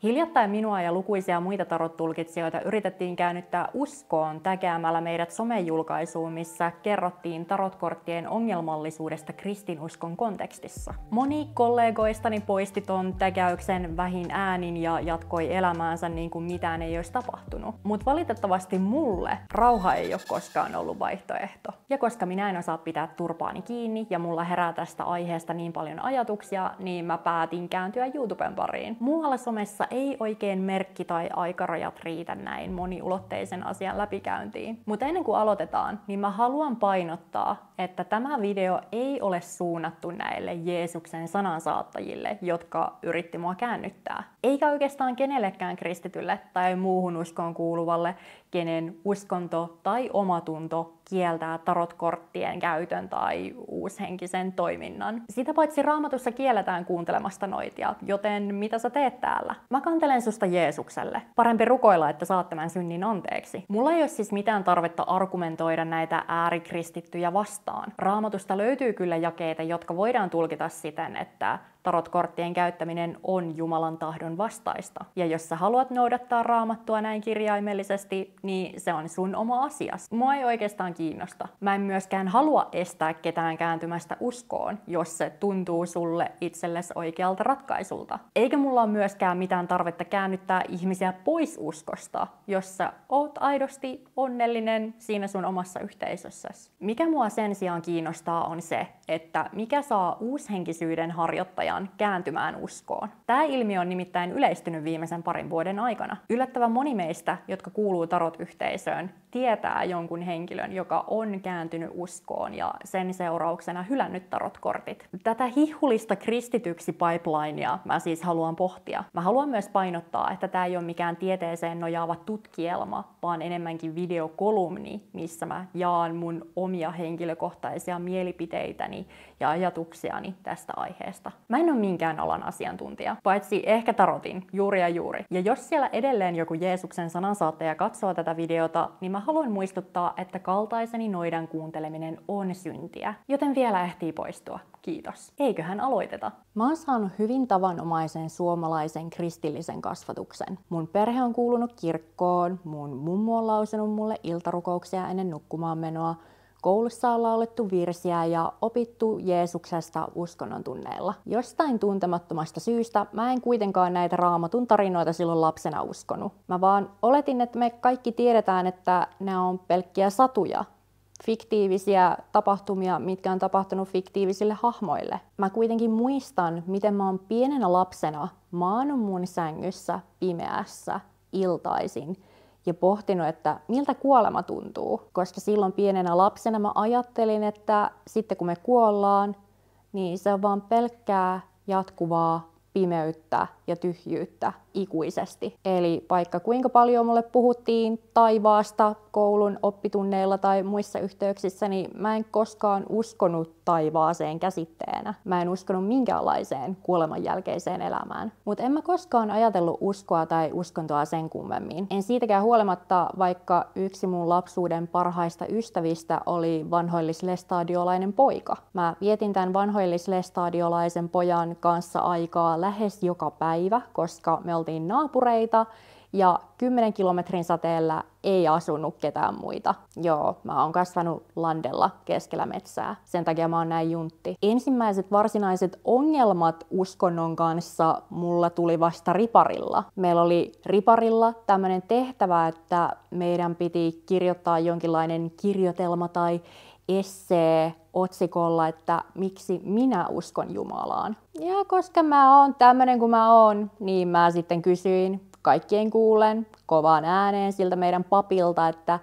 Hiljattain minua ja lukuisia muita tarot-tulkitsijoita yritettiin käännyttää uskoon tägäämällä meidät somejulkaisuun, missä kerrottiin tarotkorttien ongelmallisuudesta kristinuskon kontekstissa. Moni kollegoistani poisti ton tägäyksen vähin äänin ja jatkoi elämäänsä niin kuin mitään ei olisi tapahtunut. Mut valitettavasti mulle rauha ei ole koskaan ollut vaihtoehto. Ja koska minä en osaa pitää turpaani kiinni ja mulla herää tästä aiheesta niin paljon ajatuksia, niin mä päätin kääntyä YouTuben pariin. Muualla somessa ei oikein merkki tai aikarajat riitä näin moniulotteisen asian läpikäyntiin. Mutta ennen kuin aloitetaan, niin mä haluan painottaa, että tämä video ei ole suunnattu näille Jeesuksen sanansaattajille, jotka yritti mua käännyttää. Eikä oikeastaan kenellekään kristitylle tai muuhun uskoon kuuluvalle, kenen uskonto tai omatunto kieltää tarotkorttien käytön tai uushenkisen toiminnan. Sitä paitsi Raamatussa kielletään kuuntelemasta noitia, joten mitä sä teet täällä? Mä kantelen susta Jeesukselle. Parempi rukoilla, että saat tämän synnin anteeksi. Mulla ei ole siis mitään tarvetta argumentoida näitä äärikristittyjä vastaan. Raamatusta löytyy kyllä jakeita, jotka voidaan tulkita siten, että tarotkorttien käyttäminen on Jumalan tahdon vastaista. Ja jos sä haluat noudattaa Raamattua näin kirjaimellisesti, niin se on sun oma asias. Mua ei oikeastaan kiinnosta. Mä en myöskään halua estää ketään kääntymästä uskoon, jos se tuntuu sulle itsellesi oikealta ratkaisulta. Eikä mulla ole myöskään mitään tarvetta käännyttää ihmisiä pois uskosta, jos sä oot aidosti onnellinen siinä sun omassa yhteisössäsi. Mikä mua sen sijaan kiinnostaa on se, että mikä saa uushenkisyyden harjoittajan kääntymään uskoon. Tämä ilmiö on nimittäin yleistynyt viimeisen parin vuoden aikana. Yllättävän moni meistä, jotka kuuluu tarot-yhteisöön, tietää jonkun henkilön, joka on kääntynyt uskoon ja sen seurauksena hylännyt tarotkortit. Tätä hihulista kristityksi pipelinea mä siis haluan pohtia. Mä haluan myös painottaa, että tämä ei ole mikään tieteeseen nojaava tutkielma, vaan enemmänkin videokolumni, missä mä jaan mun omia henkilökohtaisia mielipiteitäni ja ajatuksiani tästä aiheesta. Mä en ole minkään alan asiantuntija, paitsi ehkä tarotin, juuri ja juuri. Ja jos siellä edelleen joku Jeesuksen sanansaattaja katsoo tätä videota, niin mä haluan muistuttaa, että kaltaiseni noidan kuunteleminen on syntiä. Joten vielä ehtii poistua. Kiitos. Eiköhän aloiteta. Mä oon saanut hyvin tavanomaisen suomalaisen kristillisen kasvatuksen. Mun perhe on kuulunut kirkkoon, mun mummu on lausunut mulle iltarukouksia ennen nukkumaan menoa, koulussa on laulettu virsiä ja opittu Jeesuksesta uskonnon tunneilla. Jostain tuntemattomasta syystä mä en kuitenkaan näitä Raamatun tarinoita silloin lapsena uskonut. Mä vaan oletin, että me kaikki tiedetään, että ne on pelkkiä satuja. Fiktiivisiä tapahtumia, mitkä on tapahtunut fiktiivisille hahmoille. Mä kuitenkin muistan, miten mä oon pienenä lapsena maannut mun sängyssä pimeässä iltaisin ja pohtinut, että miltä kuolema tuntuu. Koska silloin pienenä lapsena mä ajattelin, että sitten kun me kuollaan, niin se on vaan pelkkää jatkuvaa pimeyttä ja tyhjyyttä ikuisesti. Eli vaikka kuinka paljon mulle puhuttiin taivaasta koulun oppitunneilla tai muissa yhteyksissä, niin mä en koskaan uskonut taivaaseen käsitteenä. Mä en uskonut minkäänlaiseen kuoleman jälkeiseen elämään. Mutta en mä koskaan ajatellut uskoa tai uskontoa sen kummemmin. En siitäkään huolimatta, vaikka yksi mun lapsuuden parhaista ystävistä oli vanhoillislestadiolainen poika. Mä vietin tämän vanhoillislestadiolaisen pojan kanssa aikaa lähes joka päivä, koska me oltiin naapureita ja 10 kilometrin säteellä ei asunut ketään muita. Joo, mä oon kasvanut landella keskellä metsää. Sen takia mä oon näin juntti. Ensimmäiset varsinaiset ongelmat uskonnon kanssa mulla tuli vasta riparilla. Meillä oli riparilla tämmönen tehtävä, että meidän piti kirjoittaa jonkinlainen kirjoitelma tai essee otsikolla, että miksi minä uskon Jumalaan. Ja koska mä oon tämmönen kuin mä oon, niin mä sitten kysyin kaikkien kuulen kovaan ääneen siltä meidän papilta, että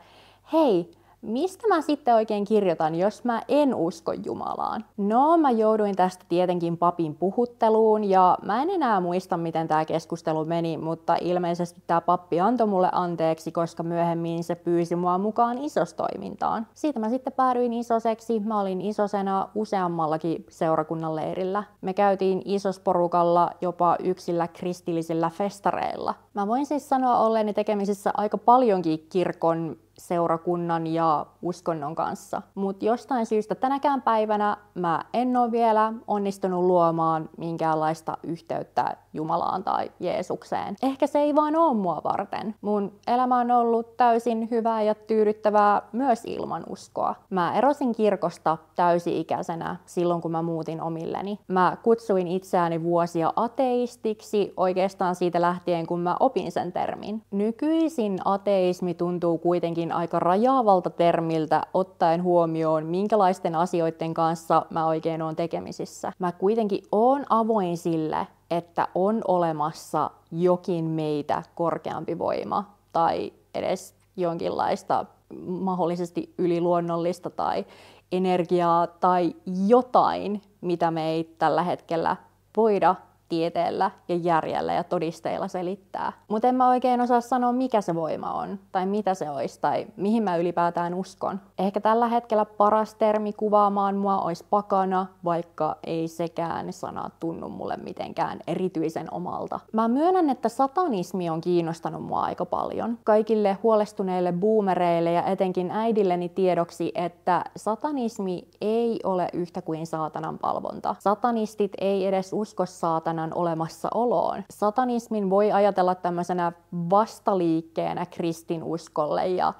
hei, mistä mä sitten oikein kirjoitan, jos mä en usko Jumalaan? No, mä jouduin tästä tietenkin papin puhutteluun ja mä en enää muista, miten tää keskustelu meni, mutta ilmeisesti tää pappi antoi mulle anteeksi, koska myöhemmin se pyysi mua mukaan isostoimintaan. Siitä mä sitten päädyin isoseksi. Mä olin isosena useammallakin seurakunnan leirillä. Me käytiin isosporukalla jopa yksillä kristillisillä festareilla. Mä voin siis sanoa olleeni tekemisissä aika paljonkin kirkon seurakunnan ja uskonnon kanssa. Mutta jostain syystä tänäkään päivänä mä en ole vielä onnistunut luomaan minkäänlaista yhteyttä Jumalaan tai Jeesukseen. Ehkä se ei vaan ole mua varten. Mun elämä on ollut täysin hyvää ja tyydyttävää myös ilman uskoa. Mä erosin kirkosta täysi-ikäisenä silloin, kun mä muutin omilleni. Mä kutsuin itseäni vuosia ateistiksi oikeastaan siitä lähtien, kun mä opin sen termin. Nykyisin ateismi tuntuu kuitenkin aika rajaavalta termiltä ottaen huomioon, minkälaisten asioiden kanssa mä oikein oon tekemisissä. Mä kuitenkin oon avoin sille, että on olemassa jokin meitä korkeampi voima tai edes jonkinlaista mahdollisesti yliluonnollista tai energiaa tai jotain, mitä me ei tällä hetkellä voida tieteellä ja järjellä ja todisteilla selittää. Mutta en mä oikein osaa sanoa, mikä se voima on, tai mitä se olisi, tai mihin mä ylipäätään uskon. Ehkä tällä hetkellä paras termi kuvaamaan mua olisi pakana, vaikka ei sekään sana tunnu mulle mitenkään erityisen omalta. Mä myönnän, että satanismi on kiinnostanut mua aika paljon. Kaikille huolestuneille boomereille ja etenkin äidilleni tiedoksi, että satanismi ei ole yhtä kuin saatanan palvonta. Satanistit ei edes usko saatanan olemassaoloon. Satanismin voi ajatella tämmöisenä vastaliikkeenä kristinuskolle ja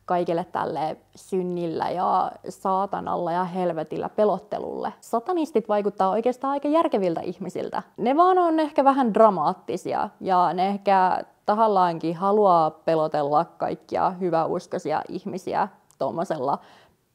kaikille tälle synnillä ja saatanalla ja helvetillä pelottelulle. Satanistit vaikuttaa oikeastaan aika järkeviltä ihmisiltä. Ne vaan on ehkä vähän dramaattisia ja ne ehkä tahallaankin haluaa pelotella kaikkia hyväuskoisia ihmisiä tommosella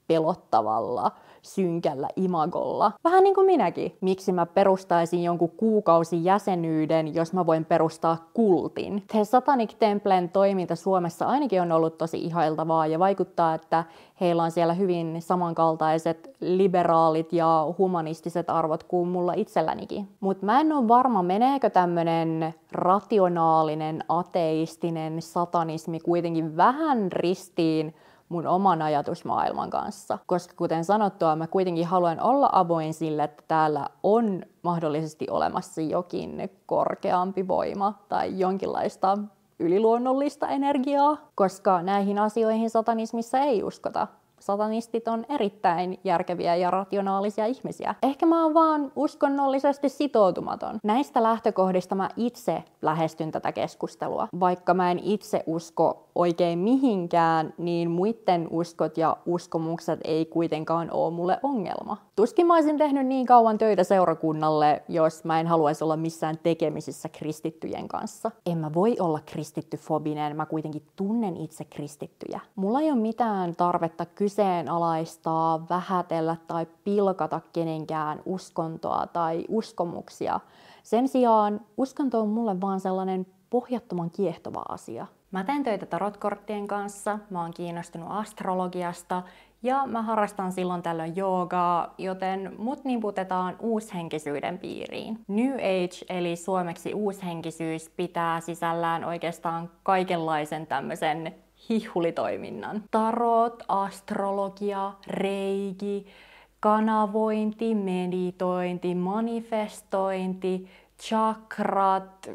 pelottavalla, synkällä imagolla. Vähän niin kuin minäkin. Miksi mä perustaisin jonkun kuukausijäsenyyden, jos mä voin perustaa kultin? The Satanic Templen toiminta Suomessa ainakin on ollut tosi ihailtavaa ja vaikuttaa, että heillä on siellä hyvin samankaltaiset liberaalit ja humanistiset arvot kuin mulla itsellänikin. Mutta mä en ole varma, meneekö tämmönen rationaalinen, ateistinen satanismi kuitenkin vähän ristiin mun oman ajatusmaailman kanssa. Koska kuten sanottua, mä kuitenkin haluan olla avoin sille, että täällä on mahdollisesti olemassa jokin korkeampi voima tai jonkinlaista yliluonnollista energiaa, koska näihin asioihin satanismissa ei uskota. Satanistit on erittäin järkeviä ja rationaalisia ihmisiä. Ehkä mä oon vaan uskonnollisesti sitoutumaton. Näistä lähtökohdista mä itse lähestyn tätä keskustelua. Vaikka mä en itse usko oikein mihinkään, niin muiden uskot ja uskomukset ei kuitenkaan ole mulle ongelma. Tuskin mä olisin tehnyt niin kauan töitä seurakunnalle, jos mä en haluaisi olla missään tekemisissä kristittyjen kanssa. En mä voi olla kristittyfobinen, mä kuitenkin tunnen itse kristittyjä. Mulla ei ole mitään tarvetta kyseenalaistaa, vähätellä tai pilkata kenenkään uskontoa tai uskomuksia. Sen sijaan uskonto on mulle vaan sellainen pohjattoman kiehtova asia. Mä teen töitä tarotkorttien kanssa, mä oon kiinnostunut astrologiasta ja mä harrastan silloin tällöin joogaa, joten mut niputetaan uushenkisyyden piiriin. New Age eli suomeksi uushenkisyys pitää sisällään oikeastaan kaikenlaisen tämmöisen hihulitoiminnan. Tarot, astrologia, reiki, kanavointi, meditointi, manifestointi, chakrat,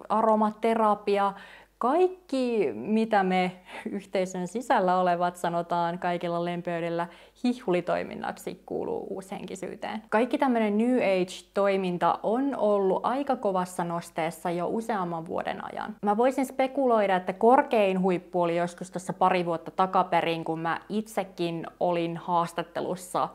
aromaterapia, kaikki mitä me yhteisön sisällä olevat sanotaan kaikilla lempeydellä hihulitoiminnaksi kuuluu uushenkisyyteen. Kaikki tämmöinen New Age-toiminta on ollut aika kovassa nosteessa jo useamman vuoden ajan. Mä voisin spekuloida, että korkein huippu oli joskus tuossa pari vuotta takaperin, kun mä itsekin olin haastattelussa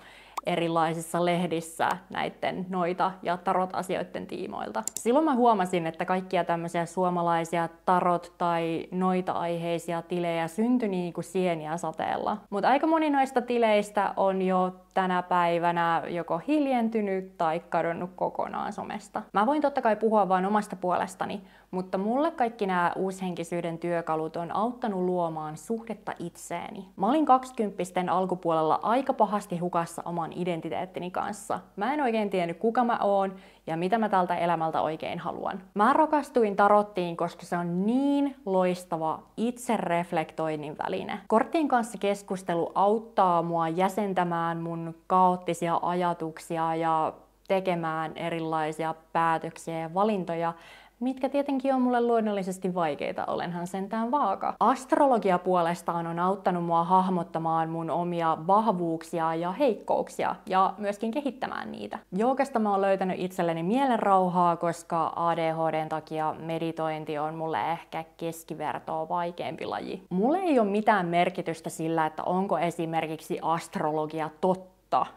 erilaisissa lehdissä näiden noita- ja tarot-asioiden tiimoilta. Silloin mä huomasin, että kaikkia tämmöisiä suomalaisia tarot- tai noita-aiheisia tilejä syntyi niin kuin sieniä sateella. Mutta aika moni noista tileistä on jo tänä päivänä joko hiljentynyt tai kadonnut kokonaan somesta. Mä voin totta kai puhua vain omasta puolestani, mutta mulle kaikki nämä uushenkisyyden työkalut on auttanut luomaan suhdetta itseeni. Mä olin 20-vuotiaiden alkupuolella aika pahasti hukassa oman identiteettini kanssa. Mä en oikein tiennyt kuka mä oon ja mitä mä tältä elämältä oikein haluan. Mä rakastuin tarottiin, koska se on niin loistava itsereflektoinnin väline. Korttien kanssa keskustelu auttaa mua jäsentämään mun kaoottisia ajatuksia ja tekemään erilaisia päätöksiä ja valintoja mitkä tietenkin on mulle luonnollisesti vaikeita, olenhan sentään vaaka. Astrologia puolestaan on auttanut mua hahmottamaan mun omia vahvuuksia ja heikkouksia ja myöskin kehittämään niitä. Joogasta mä oon löytänyt itselleni mielenrauhaa, koska ADHDn takia meditointi on mulle ehkä keskivertoa vaikeampi laji. Mulle ei ole mitään merkitystä sillä, että onko esimerkiksi astrologia totta.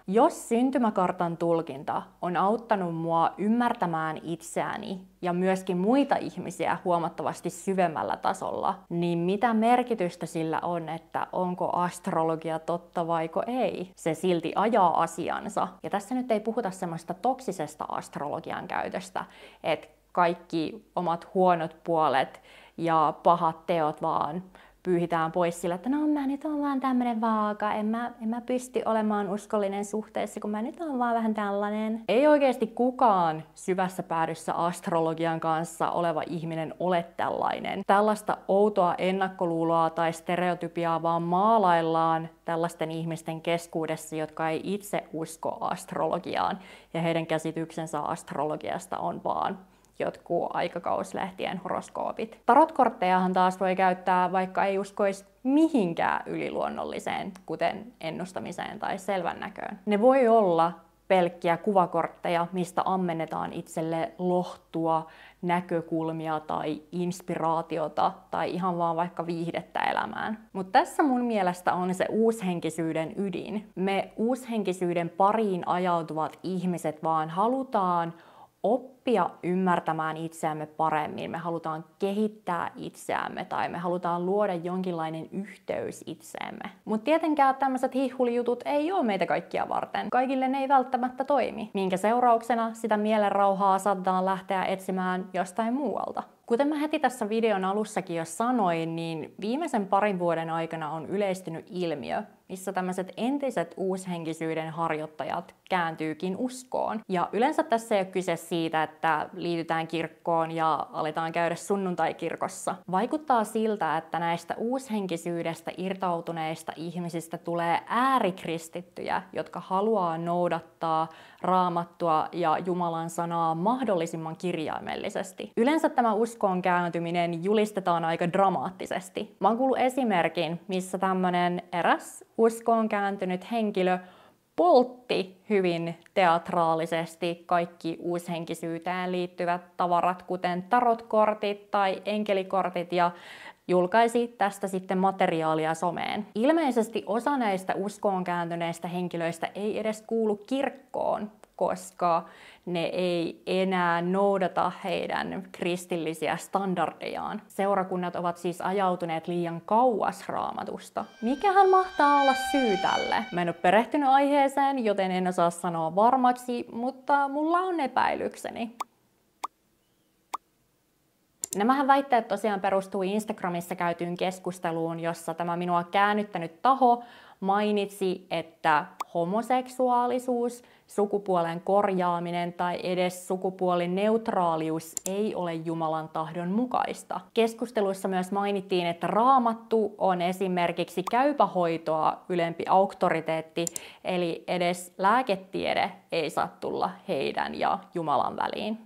Jos syntymäkartan tulkinta on auttanut mua ymmärtämään itseäni ja myöskin muita ihmisiä huomattavasti syvemmällä tasolla, niin mitä merkitystä sillä on, että onko astrologia totta vaiko ei? Se silti ajaa asiansa. Ja tässä nyt ei puhuta semmoista toksisesta astrologian käytöstä, että kaikki omat huonot puolet ja pahat teot vaan pyyhitään pois sillä, että no mä nyt oon vaan tämmönen vaaka, en mä pysty olemaan uskollinen suhteessa, kun mä nyt oon vaan vähän tällainen. Ei oikeasti kukaan syvässä päädyssä astrologian kanssa oleva ihminen ole tällainen. Tällaista outoa ennakkoluuloa tai stereotypiaa vaan maalaillaan tällaisten ihmisten keskuudessa, jotka ei itse usko astrologiaan, ja heidän käsityksensä astrologiasta on vaan jotkut aikakauslehtien horoskoopit. Tarotkorttejahan taas voi käyttää, vaikka ei uskoisi mihinkään yliluonnolliseen, kuten ennustamiseen tai selvännäköön. Ne voi olla pelkkiä kuvakortteja, mistä ammennetaan itselle lohtua, näkökulmia tai inspiraatiota tai ihan vaan vaikka viihdettä elämään. Mutta tässä mun mielestä on se uushenkisyyden ydin. Me uushenkisyyden pariin ajautuvat ihmiset vaan halutaan oppia ymmärtämään itseämme paremmin, me halutaan kehittää itseämme tai me halutaan luoda jonkinlainen yhteys itseemme. Mutta tietenkään tämmöiset hihhulijutut ei ole meitä kaikkia varten. Kaikille ne ei välttämättä toimi, minkä seurauksena sitä mielenrauhaa saatetaan lähteä etsimään jostain muualta. Kuten mä heti tässä videon alussakin jo sanoin, niin viimeisen parin vuoden aikana on yleistynyt ilmiö, missä tämmöiset entiset uushenkisyyden harjoittajat kääntyykin uskoon. Ja yleensä tässä ei ole kyse siitä, että liitytään kirkkoon ja aletaan käydä sunnuntai-kirkossa. Vaikuttaa siltä, että näistä uushenkisyydestä irtautuneista ihmisistä tulee äärikristittyjä, jotka haluaa noudattaa Raamattua ja Jumalan sanaa mahdollisimman kirjaimellisesti. Yleensä tämä uskoon kääntyminen julistetaan aika dramaattisesti. Mä oon kuullut esimerkin, missä tämmönen eräs uskoon kääntynyt henkilö poltti hyvin teatraalisesti kaikki uushenkisyyteen liittyvät tavarat, kuten tarotkortit tai enkelikortit, ja julkaisi tästä sitten materiaalia someen. Ilmeisesti osa näistä uskoon kääntyneistä henkilöistä ei edes kuulu kirkkoon, koska ne ei enää noudata heidän kristillisiä standardejaan. Seurakunnat ovat siis ajautuneet liian kauas Raamatusta. Mikähän mahtaa olla syy tälle? Mä en ole perehtynyt aiheeseen, joten en osaa sanoa varmaksi, mutta mulla on epäilykseni. Nämähän väitteet tosiaan perustuu Instagramissa käytyyn keskusteluun, jossa tämä minua käännyttänyt taho mainitsi, että homoseksuaalisuus, sukupuolen korjaaminen tai edes sukupuolineutraalius ei ole Jumalan tahdon mukaista. Keskustelussa myös mainittiin, että Raamattu on esimerkiksi käypähoitoa ylempi auktoriteetti, eli edes lääketiede ei saa tulla heidän ja Jumalan väliin.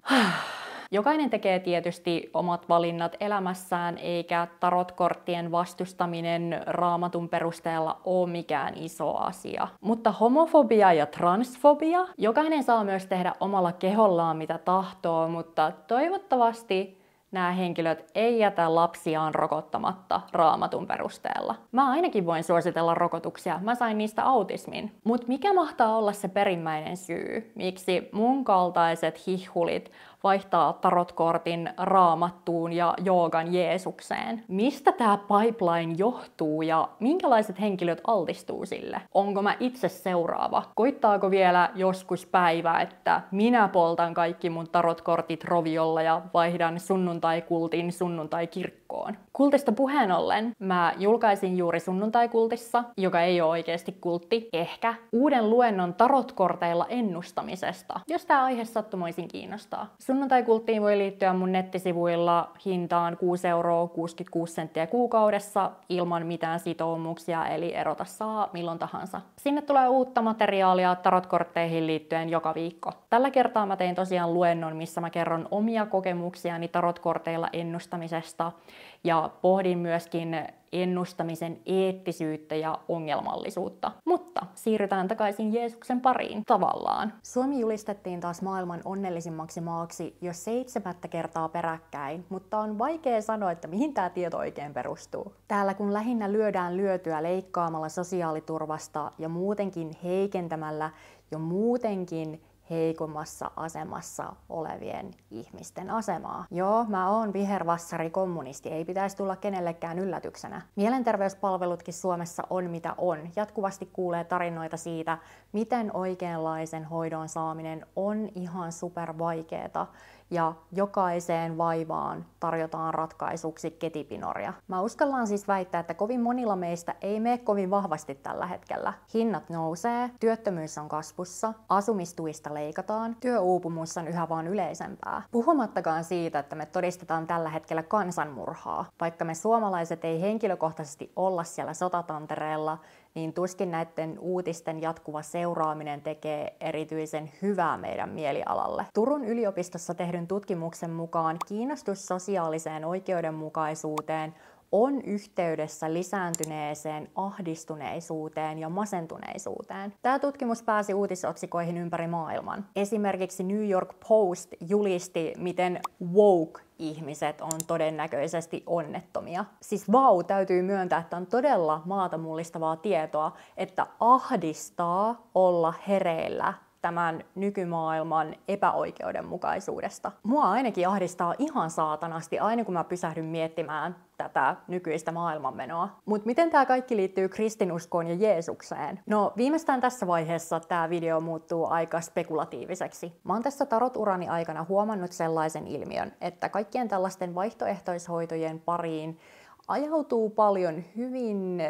Jokainen tekee tietysti omat valinnat elämässään, eikä tarotkorttien vastustaminen Raamatun perusteella ole mikään iso asia. Mutta homofobia ja transfobia, jokainen saa myös tehdä omalla kehollaan mitä tahtoo, mutta toivottavasti nämä henkilöt ei jätä lapsiaan rokottamatta Raamatun perusteella. Mä ainakin voin suositella rokotuksia, mä sain niistä autismin. Mut mikä mahtaa olla se perimmäinen syy, miksi mun kaltaiset hihhulit vaihtaa tarotkortin Raamattuun ja joogan Jeesukseen? Mistä tää pipeline johtuu ja minkälaiset henkilöt altistuu sille? Onko mä itse seuraava? Koittaako vielä joskus päivä, että minä poltan kaikki mun tarotkortit roviolla ja vaihdan sunnuntai-kultin sunnuntai-kirkkoon? uskoon. Kultista puheen ollen, mä julkaisin juuri Sunnuntai-kultissa, joka ei ole oikeasti kultti, ehkä, uuden luennon tarotkorteilla ennustamisesta, jos tää aihe sattumoisin kiinnostaa. Sunnuntai-kulttiin voi liittyä mun nettisivuilla hintaan 6,66 € kuukaudessa ilman mitään sitoumuksia, eli erota saa milloin tahansa. Sinne tulee uutta materiaalia tarotkortteihin liittyen joka viikko. Tällä kertaa mä tein tosiaan luennon, missä mä kerron omia kokemuksiani tarotkorteilla ennustamisesta ja pohdin myöskin ennustamisen eettisyyttä ja ongelmallisuutta. Mutta siirrytään takaisin Jeesuksen pariin tavallaan. Suomi julistettiin taas maailman onnellisimmaksi maaksi jo 7. kertaa peräkkäin, mutta on vaikea sanoa, että mihin tämä tieto oikein perustuu. Täällä kun lähinnä lyödään lyötyä leikkaamalla sosiaaliturvasta ja muutenkin heikentämällä jo muutenkin heikommassa asemassa olevien ihmisten asemaa. Joo, mä oon vihervassari kommunisti, ei pitäisi tulla kenellekään yllätyksenä. Mielenterveyspalvelutkin Suomessa on mitä on. Jatkuvasti kuulee tarinoita siitä, miten oikeanlaisen hoidon saaminen on ihan super vaikeeta ja jokaiseen vaivaan tarjotaan ratkaisuksi ketipinoria. Mä uskallan siis väittää, että kovin monilla meistä ei mene kovin vahvasti tällä hetkellä. Hinnat nousee, työttömyys on kasvussa, asumistuista leikataan, työuupumus on yhä vaan yleisempää. Puhumattakaan siitä, että me todistetaan tällä hetkellä kansanmurhaa. Vaikka me suomalaiset ei henkilökohtaisesti olla siellä sotatantereella, niin tuskin näiden uutisten jatkuva seuraaminen tekee erityisen hyvää meidän mielialalle. Turun yliopistossa tehdyn tutkimuksen mukaan kiinnostus sosiaaliseen oikeudenmukaisuuteen on yhteydessä lisääntyneeseen ahdistuneisuuteen ja masentuneisuuteen. Tämä tutkimus pääsi uutisotsikoihin ympäri maailman. Esimerkiksi New York Post julisti, miten woke ihmiset on todennäköisesti onnettomia. Siis täytyy myöntää, että on todella maata mullistavaa tietoa, että ahdistaa olla hereillä tämän nykymaailman epäoikeudenmukaisuudesta. Mua ainakin ahdistaa ihan saatanasti aina kun mä pysähdyn miettimään tätä nykyistä maailmanmenoa. Mutta miten tämä kaikki liittyy kristinuskoon ja Jeesukseen? No viimeistään tässä vaiheessa tämä video muuttuu aika spekulatiiviseksi. Mä oon tässä taroturani aikana huomannut sellaisen ilmiön, että kaikkien tällaisten vaihtoehtoishoitojen pariin ajautuu paljon hyvin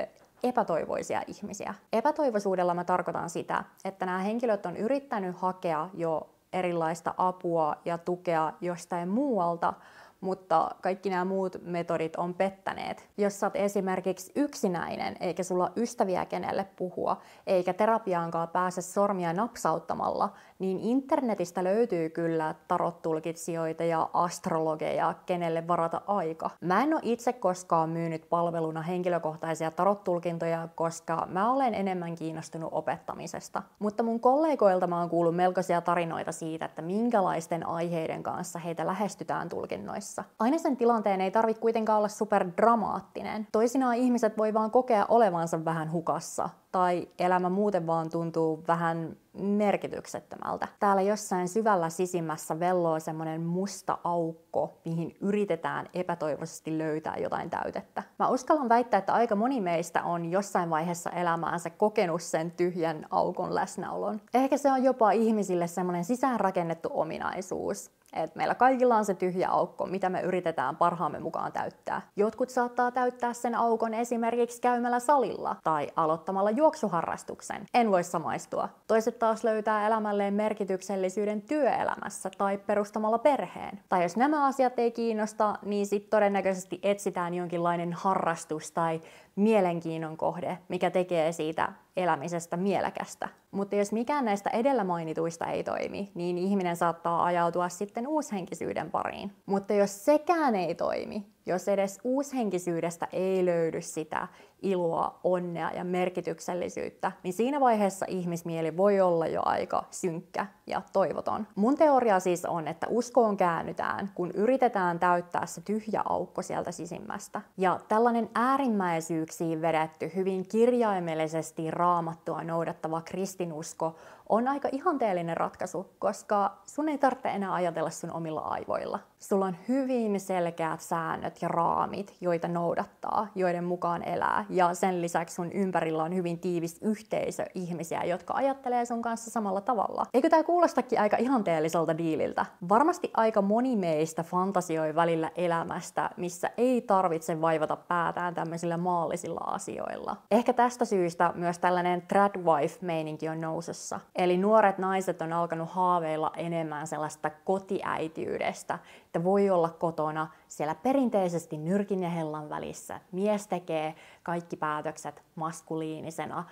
epätoivoisia ihmisiä. Epätoivoisuudella mä tarkoitan sitä, että nämä henkilöt on yrittänyt hakea jo erilaista apua ja tukea jostain muualta, mutta kaikki nämä muut metodit on pettäneet. Jos sä oot esimerkiksi yksinäinen, eikä sulla ystäviä kenelle puhua, eikä terapiaankaan pääse sormia napsauttamalla, niin internetistä löytyy kyllä tarottulkitsijoita ja astrologeja, kenelle varata aika. Mä en ole itse koskaan myynyt palveluna henkilökohtaisia tarottulkintoja, koska mä olen enemmän kiinnostunut opettamisesta. Mutta mun kollegoilta mä oon kuullut melkoisia tarinoita siitä, että minkälaisten aiheiden kanssa heitä lähestytään tulkinnoissa. Aina sen tilanteen ei tarvitse kuitenkaan olla superdramaattinen. Toisinaan ihmiset voi vaan kokea olevansa vähän hukassa, tai elämä muuten vaan tuntuu vähän merkityksettömältä. Täällä jossain syvällä sisimmässä velloo semmonen musta aukko, mihin yritetään epätoivoisesti löytää jotain täytettä. Mä uskallan väittää, että aika moni meistä on jossain vaiheessa elämäänsä kokenut sen tyhjän aukon läsnäolon. Ehkä se on jopa ihmisille semmonen sisäänrakennettu ominaisuus. Et meillä kaikilla on se tyhjä aukko, mitä me yritetään parhaamme mukaan täyttää. Jotkut saattaa täyttää sen aukon esimerkiksi käymällä salilla tai aloittamalla juoksuharrastuksen. En voi samaistua. Toiset taas löytää elämälleen merkityksellisyyden työelämässä tai perustamalla perheen. Tai jos nämä asiat ei kiinnosta, niin sit todennäköisesti etsitään jonkinlainen harrastus tai mielenkiinnon kohde, mikä tekee siitä elämisestä mielekästä. Mutta jos mikään näistä edellä mainituista ei toimi, niin ihminen saattaa ajautua sitten uushenkisyyden pariin. Mutta jos sekään ei toimi, jos edes uushenkisyydestä ei löydy sitä iloa, onnea ja merkityksellisyyttä, niin siinä vaiheessa ihmismieli voi olla jo aika synkkä ja toivoton. Mun teoria siis on, että uskoon käännytään, kun yritetään täyttää se tyhjä aukko sieltä sisimmästä. Ja tällainen äärimmäisyyksiin vedetty, hyvin kirjaimellisesti raamattua noudattava kristinusko on aika ihanteellinen ratkaisu, koska sun ei tarvitse enää ajatella sun omilla aivoilla. Sulla on hyvin selkeät säännöt ja raamit, joita noudattaa, joiden mukaan elää. Ja sen lisäksi sun ympärillä on hyvin tiivis yhteisö ihmisiä, jotka ajattelee sun kanssa samalla tavalla. Eikö tää kuulosta kuulostakin aika ihanteelliselta diililtä. Varmasti aika moni meistä fantasioi välillä elämästä, missä ei tarvitse vaivata päätään tämmöisillä maallisilla asioilla. Ehkä tästä syystä myös tällainen tradwife-meininki on nousussa. Eli nuoret naiset on alkanut haaveilla enemmän sellaista kotiäitiydestä, että voi olla kotona siellä perinteisesti nyrkin ja hellan välissä. Mies tekee kaikki päätökset maskuliinisena,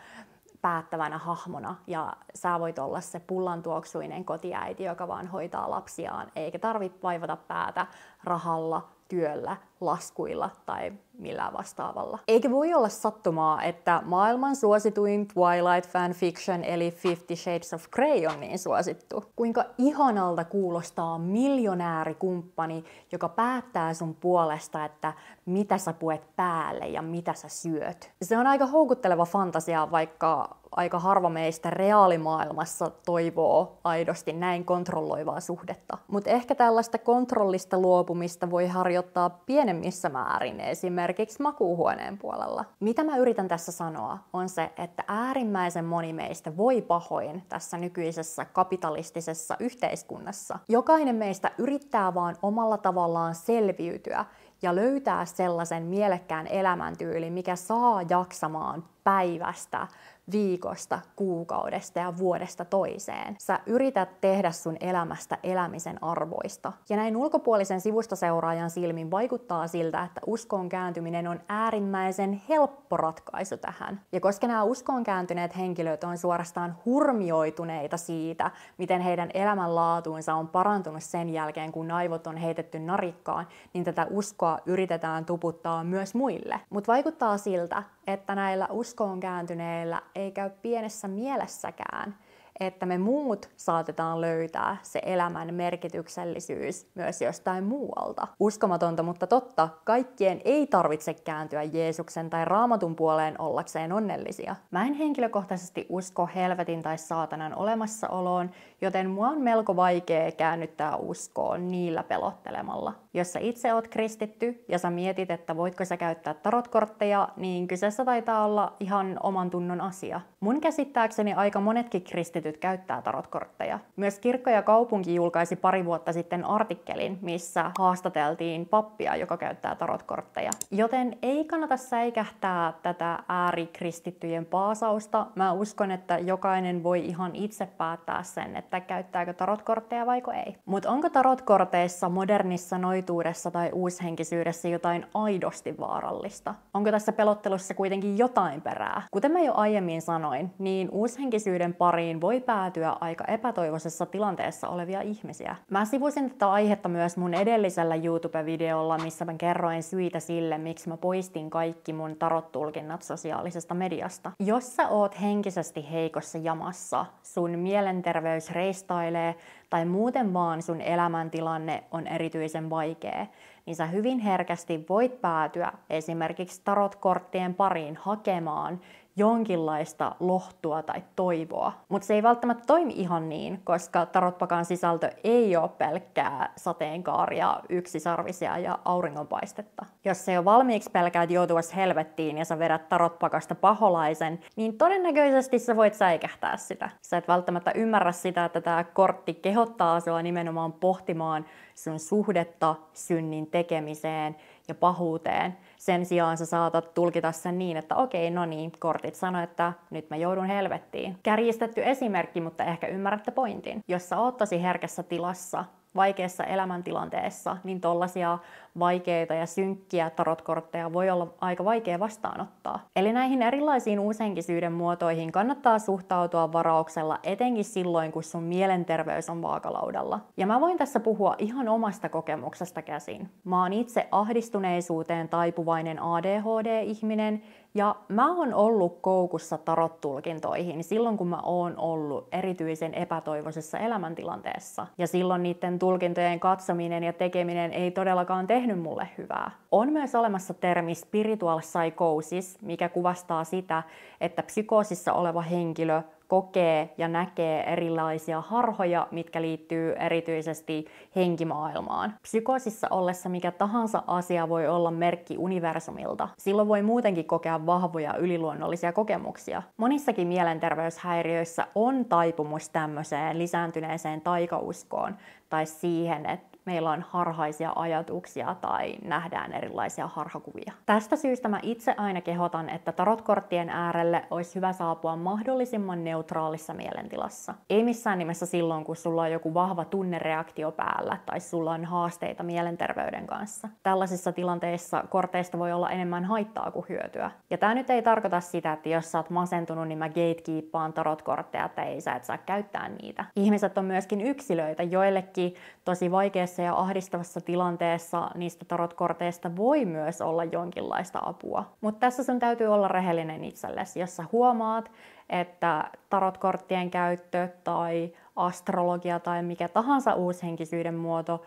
päättävänä hahmona, ja sä voit olla se pullantuoksuinen kotiäiti, joka vaan hoitaa lapsiaan, eikä tarvitse vaivata päätä rahalla, työllä, laskuilla tai millään vastaavalla. Eikä voi olla sattumaa, että maailman suosituin Twilight fanfiction eli 50 Shades of Grey on niin suosittu. Kuinka ihanalta kuulostaa miljonäärikumppani, joka päättää sun puolesta, että mitä sä puet päälle ja mitä sä syöt. Se on aika houkutteleva fantasia, vaikka aika harva meistä reaalimaailmassa toivoo aidosti näin kontrolloivaa suhdetta. Mutta ehkä tällaista kontrollista luopumista voi harjoittaa pienemmissä määrin, esimerkiksi makuuhuoneen puolella. Mitä mä yritän tässä sanoa, on se, että äärimmäisen moni meistä voi pahoin tässä nykyisessä kapitalistisessa yhteiskunnassa. Jokainen meistä yrittää vaan omalla tavallaan selviytyä ja löytää sellaisen mielekkään elämäntyylin, mikä saa jaksamaan päivästä, viikosta, kuukaudesta ja vuodesta toiseen. Sä yrität tehdä sun elämästä elämisen arvoista. Ja näin ulkopuolisen sivustaseuraajan silmin vaikuttaa siltä, että uskoon kääntyminen on äärimmäisen helppo ratkaisu tähän. Ja koska nämä uskoon kääntyneet henkilöt on suorastaan hurmioituneita siitä, miten heidän elämänlaatuunsa on parantunut sen jälkeen, kun aivot on heitetty narikkaan, niin tätä uskoa yritetään tuputtaa myös muille. Mutta vaikuttaa siltä, että näillä uskoon kääntyneillä ei käy pienessä mielessäkään, että me muut saatetaan löytää se elämän merkityksellisyys myös jostain muualta. Uskomatonta, mutta totta, kaikkien ei tarvitse kääntyä Jeesuksen tai Raamatun puoleen ollakseen onnellisia. Mä en henkilökohtaisesti usko helvetin tai saatanan olemassaoloon, joten mua on melko vaikea käännyttää uskoon niillä pelottelemalla. Jos sä itse oot kristitty ja sä mietit, että voitko sä käyttää tarotkortteja, niin kyseessä taitaa olla ihan oman tunnon asia. Mun käsittääkseni aika monetkin kristityt käyttää tarotkortteja. Myös Kirkko ja kaupunki julkaisi pari vuotta sitten artikkelin, missä haastateltiin pappia, joka käyttää tarotkortteja. Joten ei kannata säikähtää tätä äärikristittyjen paasausta. Mä uskon, että jokainen voi ihan itse päättää sen, että käyttääkö tarotkortteja vaiko ei. Mutta onko tarotkorteissa modernissa noituudessa tai uushenkisyydessä jotain aidosti vaarallista? Onko tässä pelottelussa kuitenkin jotain perää? Kuten mä jo aiemmin sanoin, niin uushenkisyyden pariin voi päätyä aika epätoivoisessa tilanteessa olevia ihmisiä. Mä sivusin tätä aihetta myös mun edellisellä YouTube-videolla, missä mä kerroin syitä sille, miksi mä poistin kaikki mun tarot-tulkinnat sosiaalisesta mediasta. Jos sä oot henkisesti heikossa jamassa, sun mielenterveys reistailee tai muuten vaan sun elämäntilanne on erityisen vaikea, niin sä hyvin herkästi voit päätyä esimerkiksi tarotkorttien pariin hakemaan jonkinlaista lohtua tai toivoa. Mutta se ei välttämättä toimi ihan niin, koska tarotpakan sisältö ei ole pelkkää sateenkaaria, yksisarvisia ja auringonpaistetta. Jos se jo valmiiksi pelkäät joutuas helvettiin ja sä vedät tarotpakasta paholaisen, niin todennäköisesti sä voit säikähtää sitä. Sä et välttämättä ymmärrä sitä, että tämä kortti kehottaa sua nimenomaan pohtimaan sun suhdetta synnin tekemiseen ja pahuuteen. Sen sijaan sä saatat tulkita sen niin, että okei, no niin, kortit sanoo, että nyt mä joudun helvettiin. Kärjistetty esimerkki, mutta ehkä ymmärrätte pointin. Jos sä oot tosi herkässä tilassa, vaikeassa elämäntilanteessa, niin tollaisia vaikeita ja synkkiä tarotkortteja voi olla aika vaikea vastaanottaa. Eli näihin erilaisiin uushenkisyyden muotoihin kannattaa suhtautua varauksella, etenkin silloin, kun sun mielenterveys on vaakalaudalla. Ja mä voin tässä puhua ihan omasta kokemuksesta käsin. Mä oon itse ahdistuneisuuteen taipuvainen ADHD-ihminen, ja mä oon ollut koukussa tarot-tulkintoihin silloin, kun mä oon ollut erityisen epätoivoisessa elämäntilanteessa. Ja silloin niiden tulkintojen katsominen ja tekeminen ei todellakaan tehnyt mulle hyvää. On myös olemassa termi spiritual psychosis, mikä kuvastaa sitä, että psykoosissa oleva henkilö kokee ja näkee erilaisia harhoja, mitkä liittyy erityisesti henkimaailmaan. Psykoosissa ollessa mikä tahansa asia voi olla merkki universumilta. Silloin voi muutenkin kokea vahvoja yliluonnollisia kokemuksia. Monissakin mielenterveyshäiriöissä on taipumus tämmöiseen lisääntyneeseen taikauskoon tai siihen, että meillä on harhaisia ajatuksia tai nähdään erilaisia harhakuvia. Tästä syystä mä itse aina kehotan, että tarotkorttien äärelle olisi hyvä saapua mahdollisimman neutraalissa mielentilassa. Ei missään nimessä silloin, kun sulla on joku vahva tunnereaktio päällä tai sulla on haasteita mielenterveyden kanssa. Tällaisissa tilanteissa korteista voi olla enemmän haittaa kuin hyötyä. Ja tää nyt ei tarkoita sitä, että jos sä oot masentunut, niin mä gatekeepaan tarotkortteja, että ei sä et saa käyttää niitä. Ihmiset on myöskin yksilöitä, joillekin tosi vaikeassa ja ahdistavassa tilanteessa niistä tarotkorteista voi myös olla jonkinlaista apua. Mutta tässä sun täytyy olla rehellinen itsellesi. Jos sä huomaat, että tarotkorttien käyttö tai astrologia tai mikä tahansa uushenkisyyden muoto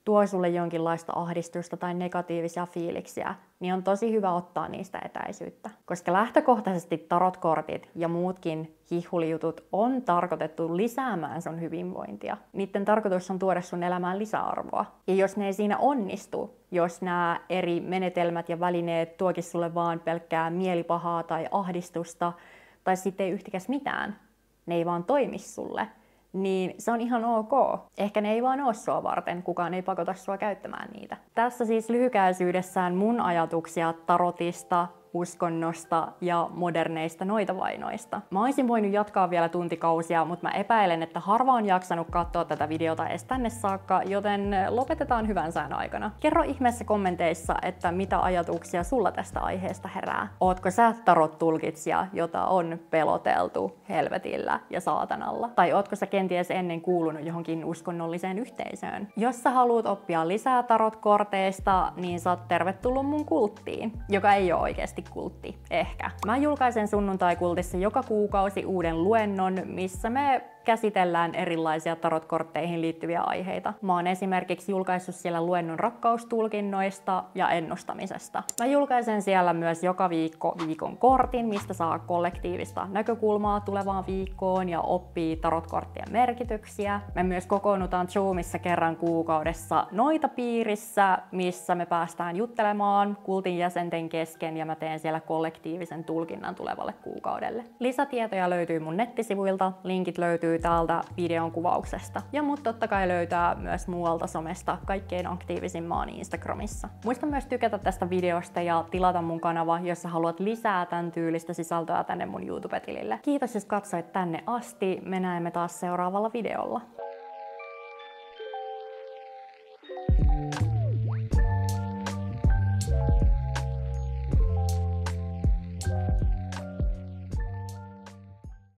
tuo sulle jonkinlaista ahdistusta tai negatiivisia fiiliksiä, niin on tosi hyvä ottaa niistä etäisyyttä. Koska lähtökohtaisesti tarotkortit ja muutkin hihulijutut on tarkoitettu lisäämään sun hyvinvointia. Niiden tarkoitus on tuoda sun elämään lisäarvoa. Ja jos ne ei siinä onnistu, jos nämä eri menetelmät ja välineet tuokin sulle vaan pelkkää mielipahaa tai ahdistusta, tai sitten ei yhtikäs mitään, ne ei vaan toimi sulle, niin se on ihan ok. Ehkä ne ei vaan ole sua varten, kukaan ei pakota sua käyttämään niitä. Tässä siis lyhykäisyydessään mun ajatuksia tarotista, uskonnosta ja moderneista noitavainoista. Mä olisin voinut jatkaa vielä tuntikausia, mutta mä epäilen, että harva on jaksanut katsoa tätä videota edes tänne saakka, joten lopetetaan hyvän sään aikana. Kerro ihmeessä kommenteissa, että mitä ajatuksia sulla tästä aiheesta herää. Ootko sä tarot-tulkitsija, jota on peloteltu helvetillä ja saatanalla? Tai ootko sä kenties ennen kuulunut johonkin uskonnolliseen yhteisöön? Jos sä haluat oppia lisää tarot-korteista, niin sä oot tervetullut mun kulttiin, joka ei ole oikeasti kultti, ehkä. Mä julkaisen Sunnuntai-kultissa joka kuukausi uuden luennon, missä me käsitellään erilaisia tarotkortteihin liittyviä aiheita. Mä oon esimerkiksi julkaissut siellä luennon rakkaustulkinnoista ja ennustamisesta. Mä julkaisen siellä myös joka viikko viikon kortin, mistä saa kollektiivista näkökulmaa tulevaan viikkoon ja oppii tarotkorttien merkityksiä. Me myös kokoonnutaan Zoomissa kerran kuukaudessa noita piirissä, missä me päästään juttelemaan kultin jäsenten kesken ja mä teen siellä kollektiivisen tulkinnan tulevalle kuukaudelle. Lisätietoja löytyy mun nettisivuilta, linkit löytyy täältä videon kuvauksesta. Ja mut totta kai löytää myös muualta somesta, kaikkein aktiivisin mä oon Instagramissa. Muista myös tykätä tästä videosta ja tilata mun kanava, jos sä haluat lisää tän tyylistä sisältöä tänne mun YouTube-tilille. Kiitos jos katsoit tänne asti, me näemme taas seuraavalla videolla.